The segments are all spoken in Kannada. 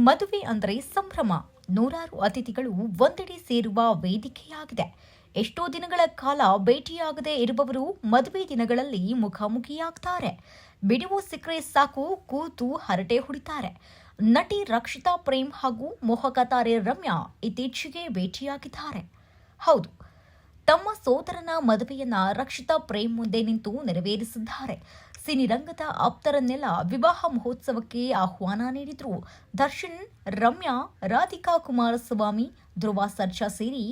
ಮದುವೆ ಅಂದರೆ ಸಂಭ್ರಮ. ನೂರಾರು ಅತಿಥಿಗಳು ಒಂದೆಡೆ ಸೇರುವ ವೇದಿಕೆಯಾಗಿದೆ. ಎಷ್ಟೋ ದಿನಗಳ ಕಾಲ ಭೇಟಿಯಾಗದೆ ಇರುವವರು ಮದುವೆ ದಿನಗಳಲ್ಲಿ ಮುಖಾಮುಖಿಯಾಗ್ತಾರೆ. ಬಿಡುವು ಸಿಕ್ಕರೆ ಸಾಕು ಕೂತು ಹರಟೆ ಹೊಡಿತಾರೆ. ನಟಿ ರಕ್ಷಿತಾ ಪ್ರೇಮ್ ಹಾಗೂ ಮೋಹಕ ತಾರೆ ರಮ್ಯಾ ಇತ್ತೀಚೆಗೆ ಭೇಟಿಯಾಗಿದ್ದಾರೆ. ಹೌದು, ತಮ್ಮ ಸೋದರನ ಮದುವೆಯನ್ನ ರಕ್ಷಿತಾ ಪ್ರೇಮ್ ಮುಂದೆ ನಿಂತು ನೆರವೇರಿಸಿದ್ದಾರೆ. ಸಿನಿರಂಗದ ಆಪ್ತರನ್ನೆಲ್ಲ ವಿವಾಹ ಮಹೋತ್ಸವಕ್ಕೆ ಆಹ್ವಾನ ನೀಡಿದ್ರು. ದರ್ಶನ್, ರಮ್ಯಾ, ರಾಧಿಕಾ ಕುಮಾರಸ್ವಾಮಿ, ಧ್ರುವ ಸರ್ಜಾ ಸೇರಿ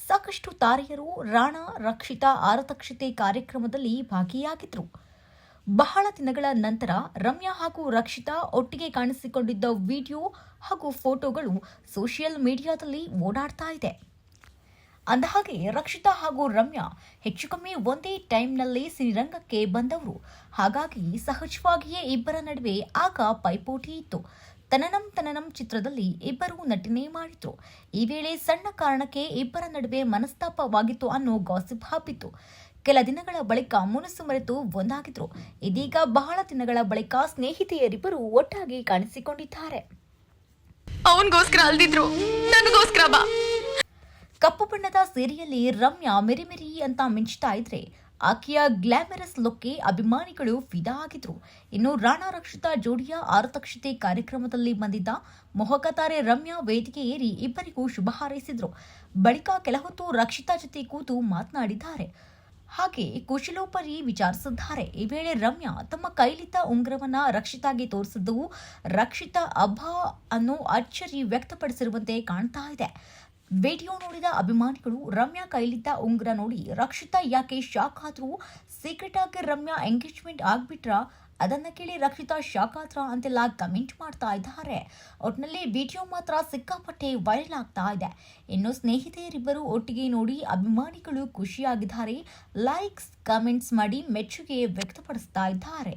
ಸಾಕಷ್ಟು ತಾರೆಯರು ರಾಣಾ ರಕ್ಷಿತಾ ಆರತಕ್ಷತೆ ಕಾರ್ಯಕ್ರಮದಲ್ಲಿ ಭಾಗಿಯಾಗಿದ್ರು. ಬಹಳ ದಿನಗಳ ನಂತರ ರಮ್ಯಾ ಹಾಗೂ ರಕ್ಷಿತಾ ಒಟ್ಟಿಗೆ ಕಾಣಿಸಿಕೊಂಡಿದ್ದ ವಿಡಿಯೋ ಹಾಗೂ ಫೋಟೋಗಳು ಸೋಷಿಯಲ್ ಮೀಡಿಯಾದಲ್ಲಿ ಓಡಾಡ್ತಾ ಇದೆ. ಅಂದಹಾಗೆ ರಕ್ಷಿತಾ ಹಾಗೂ ರಮ್ಯಾ ಹೆಚ್ಚು ಕಮ್ಮಿ ಒಂದೇ ಟೈಮ್ನಲ್ಲಿ ಸಿನಿರಂಗಕ್ಕೆ ಬಂದವರು. ಹಾಗಾಗಿ ಸಹಜವಾಗಿಯೇ ಇಬ್ಬರ ನಡುವೆ ಆಗ ಪೈಪೋಟಿ ಇತ್ತು. ತನನಂ ತನನಂ ಚಿತ್ರದಲ್ಲಿ ಇಬ್ಬರು ನಟನೆ ಮಾಡಿದ್ರು. ಈ ವೇಳೆ ಸಣ್ಣ ಕಾರಣಕ್ಕೆ ಇಬ್ಬರ ನಡುವೆ ಮನಸ್ತಾಪವಾಗಿತ್ತು ಅನ್ನೋ ಗಾಸಿಪ್ ಹಬ್ಬಿತ್ತು. ಕೆಲ ದಿನಗಳ ಬಳಿಕ ಮುನಸು ಮರೆತು ಒಂದಾಗಿದ್ರು. ಇದೀಗ ಬಹಳ ದಿನಗಳ ಬಳಿಕ ಸ್ನೇಹಿತೆಯರಿಬ್ಬರು ಒಟ್ಟಾಗಿ ಕಾಣಿಸಿಕೊಂಡಿದ್ದಾರೆ. ಅವನಿಗೋಸ್ಕರ ಅಲ್ದಿದ್ರು, ನನಗೋಸ್ಕರ ಬಾ. ಕಪ್ಪು ಬಣ್ಣದ ಸೀರೆಯಲ್ಲಿ ರಮ್ಯಾ ಮೆರಿಮೆರಿ ಅಂತ ಮಿಂಚ್ತಾ ಇದ್ರೆ ಆಕೆಯ ಗ್ಲಾಮರಸ್ ಲುಕ್ಗೆ ಅಭಿಮಾನಿಗಳು ಫಿದಾ ಆಗಿದ್ರು. ಇನ್ನು ರಾಣಾ ರಕ್ಷಿತಾ ಜೋಡಿಯ ಆರತಕ್ಷತೆ ಕಾರ್ಯಕ್ರಮದಲ್ಲಿ ಬಂದಿದ್ದ ಮೋಹಕ ತಾರೆ ರಮ್ಯಾ ವೇದಿಕೆ ಏರಿ ಇಬ್ಬರಿಗೂ ಶುಭ ಹಾರೈಸಿದ್ರು. ಬಳಿಕ ಕೆಲ ಹೊತ್ತು ರಕ್ಷಿತಾ ಜೊತೆ ಕೂತು ಮಾತನಾಡಿದ್ದಾರೆ. ಹಾಗೆ ಕುಶಲೋಪರಿ ವಿಚಾರಿಸಿದ್ದಾರೆ. ಈ ವೇಳೆ ರಮ್ಯಾ ತಮ್ಮ ಕೈಲಿದ್ದ ಉಂಗುರವನ್ನ ರಕ್ಷಿತಾಗೆ ತೋರಿಸಿದ್ದು ರಕ್ಷಿತಾ ಅಬ್ಬಾ ಅನ್ನೋ ಅಚ್ಚರಿ ವ್ಯಕ್ತಪಡಿಸಿರುವಂತೆ ಕಾಣ್ತಾ ಇದೆ. ವಿಡಿಯೋ ನೋಡಿದ ಅಭಿಮಾನಿಗಳು ರಮ್ಯಾ ಕೈಲಿದ್ದ ಉಂಗುರ ನೋಡಿ ರಕ್ಷಿತಾ ಯಾಕೆ ಶಾಕ್ ಆದ್ರು, ಸೀಕ್ರೆಟ್ ಆಗಿ ರಮ್ಯಾ ಎಂಗೇಜ್ಮೆಂಟ್ ಆಗ್ಬಿಟ್ರ, ಅದನ್ನ ಕೇಳಿ ರಕ್ಷಿತಾ ಶಾಕ್ ಆದ್ರ ಅಂತೆಲ್ಲ ಕಮೆಂಟ್ ಮಾಡ್ತಾ ಇದ್ದಾರೆ. ಒಟ್ಟಿನಲ್ಲಿ ವಿಡಿಯೋ ಮಾತ್ರ ಸಿಕ್ಕಾಪಟ್ಟೆ ವೈರಲ್ ಆಗ್ತಾ ಇದೆ. ಇನ್ನು ಸ್ನೇಹಿತೆಯರಿಬ್ಬರು ಒಟ್ಟಿಗೆ ನೋಡಿ ಅಭಿಮಾನಿಗಳು ಖುಷಿಯಾಗಿದ್ದಾರೆ. ಲೈಕ್ಸ್, ಕಮೆಂಟ್ಸ್ ಮಾಡಿ ಮೆಚ್ಚುಗೆ ವ್ಯಕ್ತಪಡಿಸ್ತಾ ಇದ್ದಾರೆ.